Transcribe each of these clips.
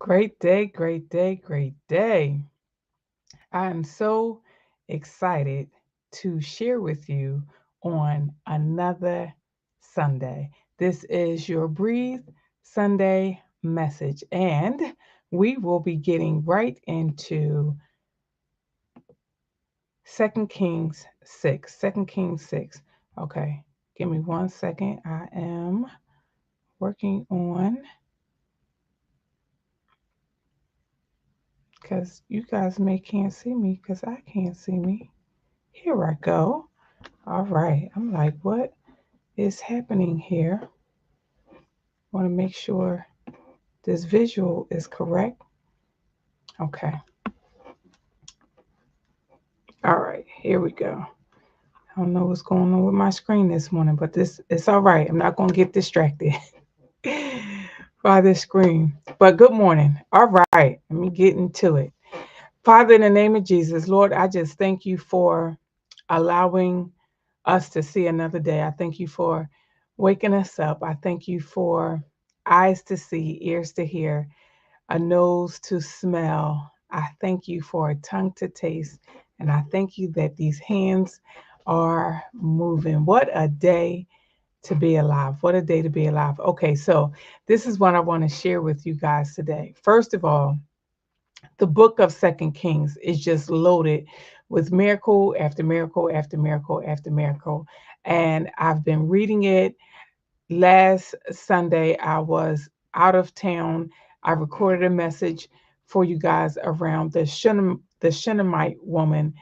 Great day, great day, great day. I'm so excited to share with you on another Sunday. This is your Breathe Sunday message, and we will be getting right into Second Kings 6. 2 Kings 6. Okay, give me 1 second. I am working on because you guys may can't see me because I can't see me. Here I go. All right. I'm like, what is happening here? Want to make sure this visual is correct. Okay. All right. Here we go. I don't know what's going on with my screen this morning, but this it's all right. I'm not going to get distracted by this screen. But good morning. All right. Let me get into it. Father, in the name of Jesus, Lord, I just thank you for allowing us to see another day. I thank you for waking us up. I thank you for eyes to see, ears to hear, a nose to smell. I thank you for a tongue to taste. And I thank you that these hands are moving. What a day to be alive. What a day to be alive. Okay, so this is what I want to share with you guys today. First of all, the book of Second Kings is just loaded with miracle after miracle after miracle after miracle. And I've been reading it. Last Sunday, I was out of town. I recorded a message for you guys around the Shunammite woman.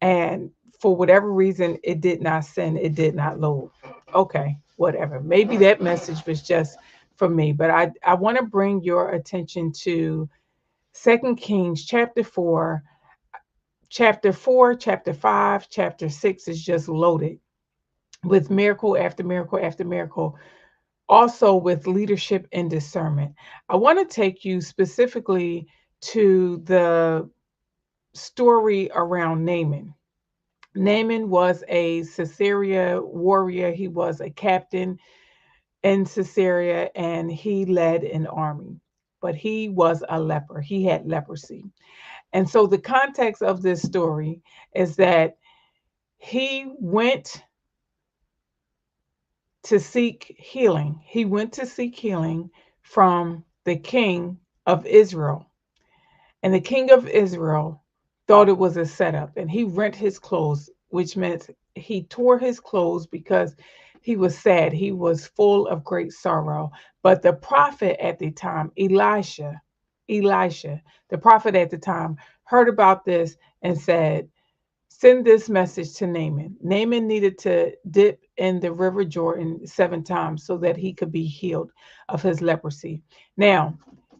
And for whatever reason, it did not send, it did not load. Okay, whatever. Maybe that message was just for me. But I want to bring your attention to Second Kings chapter 4, chapter 5, chapter 6 is just loaded with miracle after miracle after miracle, also with leadership and discernment. I want to take you specifically to the story around Naaman. Naaman was a Caesarea warrior. He was a captain in Caesarea and he led an army, but he was a leper. He had leprosy. And so the context of this story is that he went to seek healing. He went to seek healing from the king of Israel. And the king of Israel thought it was a setup and he rent his clothes, which meant he tore his clothes because he was sad. He was full of great sorrow. But the prophet at the time, Elisha, the prophet at the time, heard about this and said, send this message to Naaman. Naaman needed to dip in the river Jordan 7 times so that he could be healed of his leprosy. Now,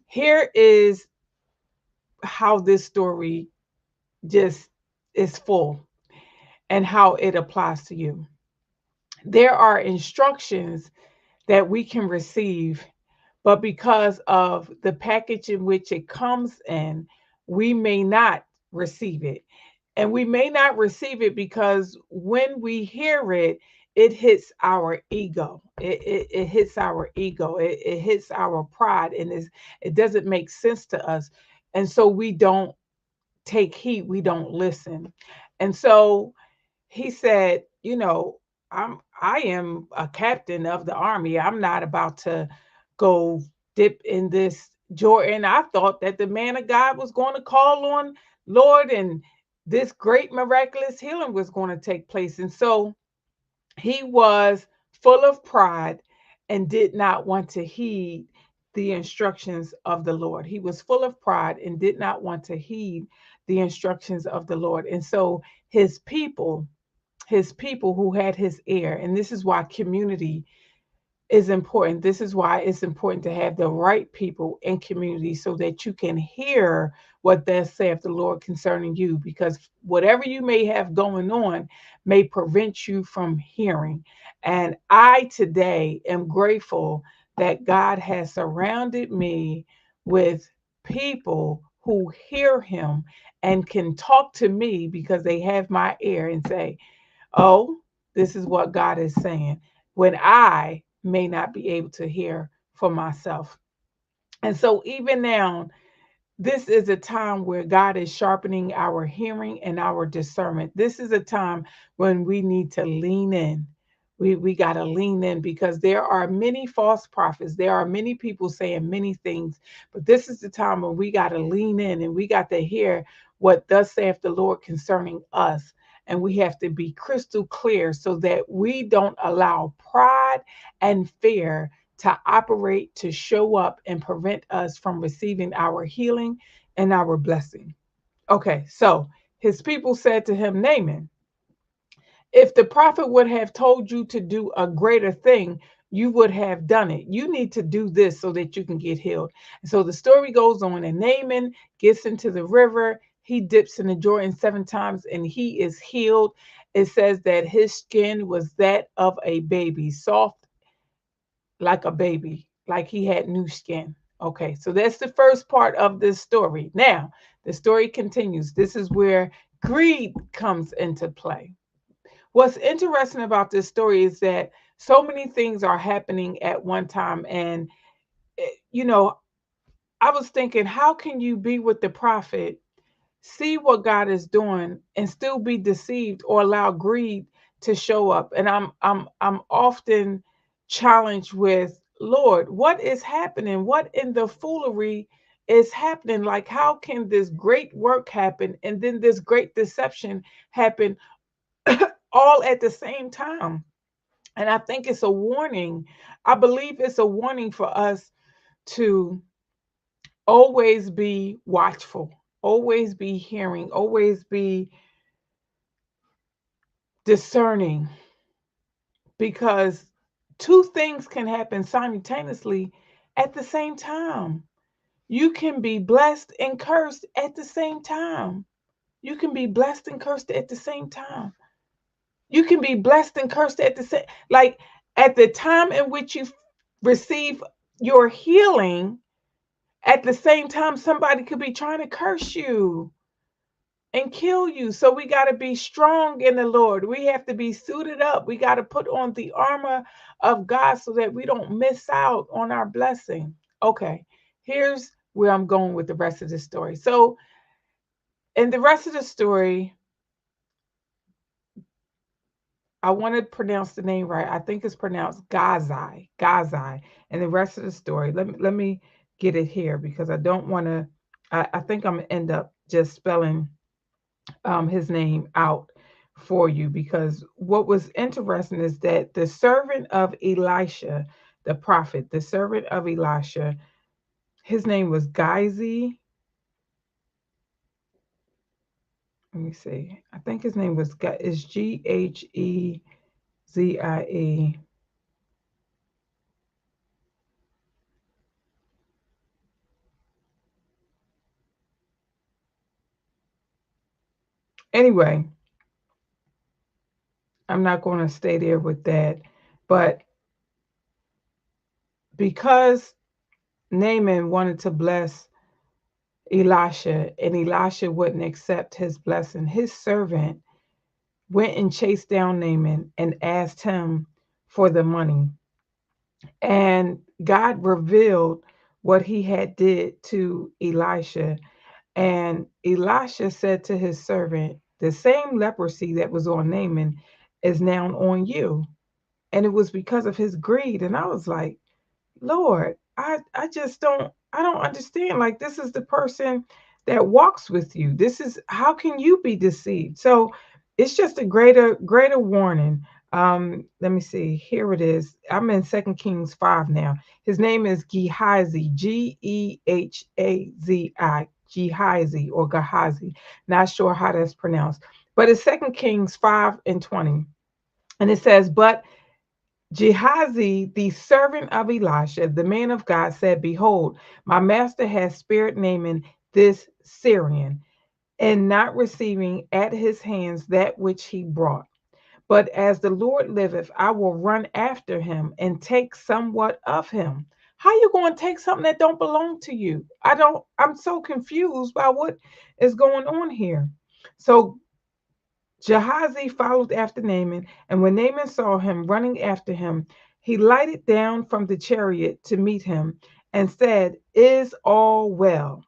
here is how this story just is full and how it applies to you. There are instructions that we can receive, but because of the package in which it comes in, we may not receive it. And we may not receive it because when we hear it, it hits our ego. It hits our ego. It hits our pride, and it doesn't make sense to us. And so we don't take heed. We don't listen. And so he said, I am a captain of the army. I'm not about to go dip in this Jordan. I thought that the man of God was going to call on Lord and this great miraculous healing was going to take place. And so he was full of pride and did not want to heed the instructions of the Lord. He was full of pride and did not want to heed the instructions of the Lord. And so his people who had his ear, and this is why community is important. This is why it's important to have the right people in community so that you can hear what thus saith the Lord concerning you, because whatever you may have going on may prevent you from hearing. And I today am grateful that God has surrounded me with people who hear him and can talk to me because they have my ear and say, oh, this is what God is saying, when I may not be able to hear for myself. And so even now, this is a time where God is sharpening our hearing and our discernment. This is a time when we need to lean in. We got to lean in because there are many false prophets. There are many people saying many things, but this is the time when we got to lean in and we got to hear what thus saith the Lord concerning us. And we have to be crystal clear so that we don't allow pride and fear to operate, to show up, and prevent us from receiving our healing and our blessing. Okay, so his people said to him, Naaman, if the prophet would have told you to do a greater thing, you would have done it. You need to do this so that you can get healed. And so the story goes on, and Naaman gets into the river. He dips in the Jordan 7 times and he is healed. It says that his skin was that of a baby, soft like a baby, like he had new skin. Okay, so that's the first part of this story. Now, the story continues. This is where greed comes into play. What's interesting about this story is that so many things are happening at one time. And, you know, I was thinking, how can you be with the prophet, see what God is doing, and still be deceived or allow greed to show up? And I'm often challenged with, Lord, what is happening? What in the foolery is happening? Like, how can this great work happen and then this great deception happen all at the same time? And I think it's a warning. I believe it's a warning for us to always be watchful, always be hearing, always be discerning, because two things can happen simultaneously at the same time. You can be blessed and cursed at the same time. You can be blessed and cursed at the same time. You can be blessed and cursed at the same, like at the time in which you receive your healing, at the same time somebody could be trying to curse you and kill you. So we got to be strong in the Lord. We have to be suited up. We got to put on the armor of God so that we don't miss out on our blessing. Okay, here's where I'm going with the rest of the story. So, in the rest of the story, I want to pronounce the name right. I think it's pronounced Gazai, Gazai. And the rest of the story, let me get it here because I don't want to. I think I'm gonna end up just spelling his name out for you, because what was interesting is that the servant of Elisha, the prophet, the servant of Elisha, his name was Gehazi. Let me see. I think his name was is Ghezie. Anyway, I'm not going to stay there with that, but because Naaman wanted to bless Elisha and Elisha wouldn't accept his blessing, his servant went and chased down Naaman and asked him for the money. And God revealed what he had did to Elisha. And Elisha said to his servant, the same leprosy that was on Naaman is now on you. And it was because of his greed. And I was like, Lord, I just don't understand. Like, this is the person that walks with you. This is, how can you be deceived? So it's just a greater warning. Let me see. Here it is. I'm in 2 Kings 5 now. His name is Gehazi, Gehazi, Gehazi or Gehazi. Not sure how that's pronounced. But it's 2 Kings 5:20. And it says, but Gehazi, the servant of Elisha, the man of God, said, behold, my master has spared Naaman this Syrian, and not receiving at his hands that which he brought. But as the Lord liveth, I will run after him and take somewhat of him. How you going to take something that don't belong to you? I'm so confused by what is going on here. So Gehazi followed after Naaman, and when Naaman saw him running after him, he lighted down from the chariot to meet him and said, "Is all well?"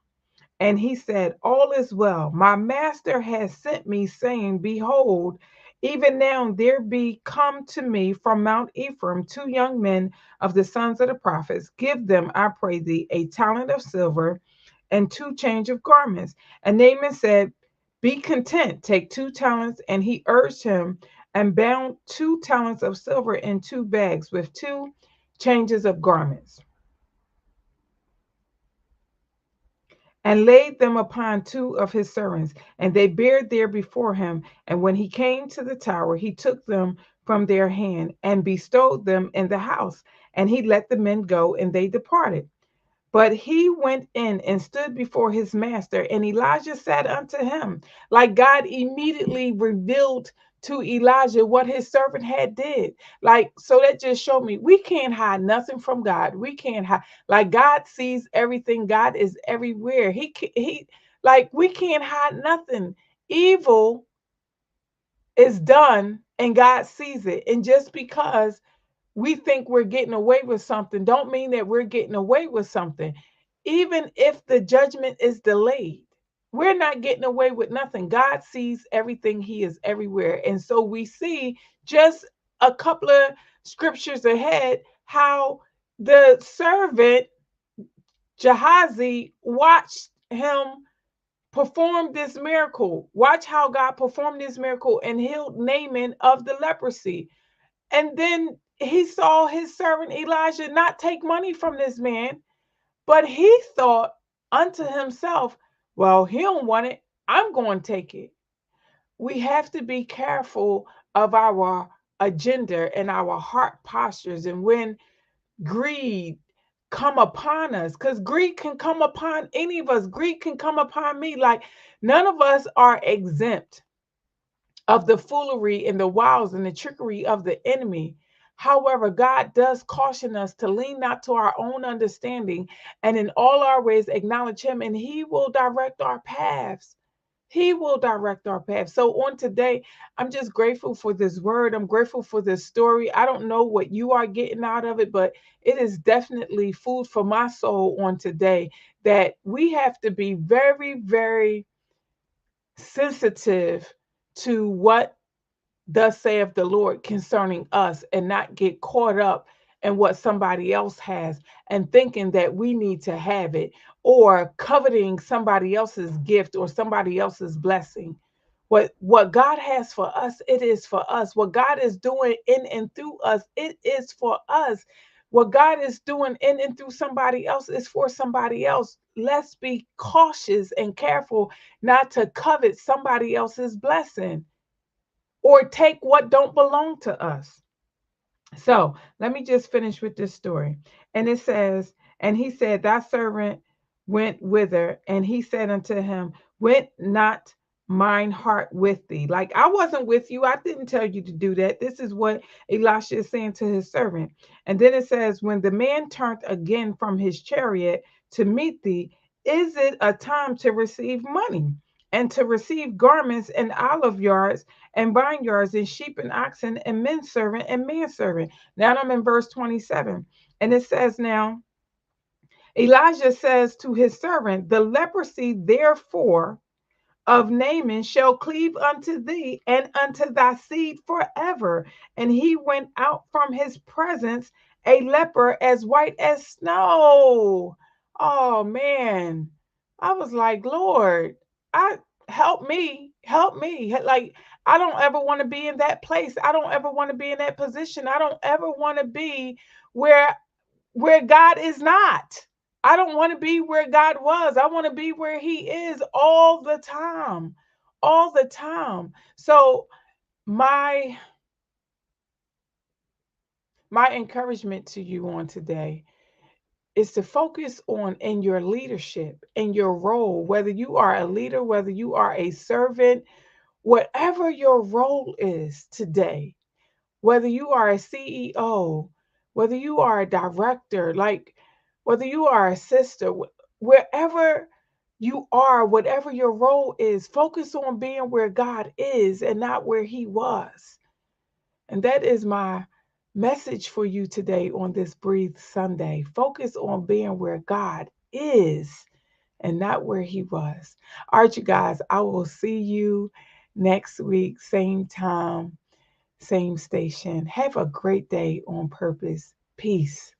And he said, "All is well. My master has sent me, saying, Behold, even now there be come to me from Mount Ephraim 2 young men of the sons of the prophets. Give them, I pray thee, a talent of silver and 2 change of garments." And Naaman said, "Be content, take 2 talents." And he urged him and bound 2 talents of silver in 2 bags with 2 changes of garments, and laid them upon 2 of his servants, and they bare there before him. And when he came to the tower, he took them from their hand and bestowed them in the house. And he let the men go, and they departed. But he went in and stood before his master, and Elijah said unto him, like God immediately revealed to Elijah what his servant had did. Like, so that just showed me we can't hide nothing from God. We can't hide. Like, God sees everything. God is everywhere. He like, we can't hide nothing. Evil is done and God sees it. And just because we think we're getting away with something don't mean that we're getting away with something. Even if the judgment is delayed, we're not getting away with nothing. God sees everything. He is everywhere. And so we see just a couple of scriptures ahead how the servant Gehazi watched him perform this miracle. Watch how God performed this miracle and healed Naaman of the leprosy. And then he saw his servant Elijah not take money from this man, but he thought unto himself, well, he don't want it. I'm going to take it. We have to be careful of our agenda and our heart postures. And when greed come upon us, because greed can come upon any of us, greed can come upon me. Like, none of us are exempt of the foolery and the wiles and the trickery of the enemy. However, God does caution us to lean not to our own understanding, and in all our ways acknowledge him, and he will direct our paths. He will direct our paths. So on today, I'm just grateful for this word. I'm grateful for this story. I don't know what you are getting out of it, but it is definitely food for my soul on today, that we have to be very, very sensitive to what thus saith the Lord concerning us, and not get caught up in what somebody else has and thinking that we need to have it, or coveting somebody else's gift or somebody else's blessing. What God has for us, it is for us. What God is doing in and through us, it is for us. What God is doing in and through somebody else is for somebody else. Let's be cautious and careful not to covet somebody else's blessing or take what don't belong to us. So let me just finish with this story. And it says, and he said, thy servant went whither, and he said unto him, went not mine heart with thee? Like, I wasn't with you. I didn't tell you to do that. This is what Elisha is saying to his servant. And then it says, when the man turned again from his chariot to meet thee, is it a time to receive money and to receive garments and olive yards and vineyards and sheep and oxen and men servant and manservant? Now I'm in verse 27. And it says, now Elijah says to his servant, the leprosy therefore of Naaman shall cleave unto thee and unto thy seed forever. And he went out from his presence a leper as white as snow. Oh man. I was like, Lord, I help me, help me. Like, I don't ever want to be in that place. I don't ever want to be in that position. I don't ever want to be where God is not. I don't want to be where God was. I want to be where he is all the time. All the time. So my encouragement to you on today is to focus on in your leadership, in your role, whether you are a leader, whether you are a servant, whatever your role is today, whether you are a CEO, whether you are a director, like whether you are a sister, wherever you are, whatever your role is, focus on being where God is and not where he was. And that is my message for you today on this Breathe Sunday. Focus on being where God is and not where He was. All right, you guys, I will see you next week, same time, same station. Have a great day on purpose. Peace.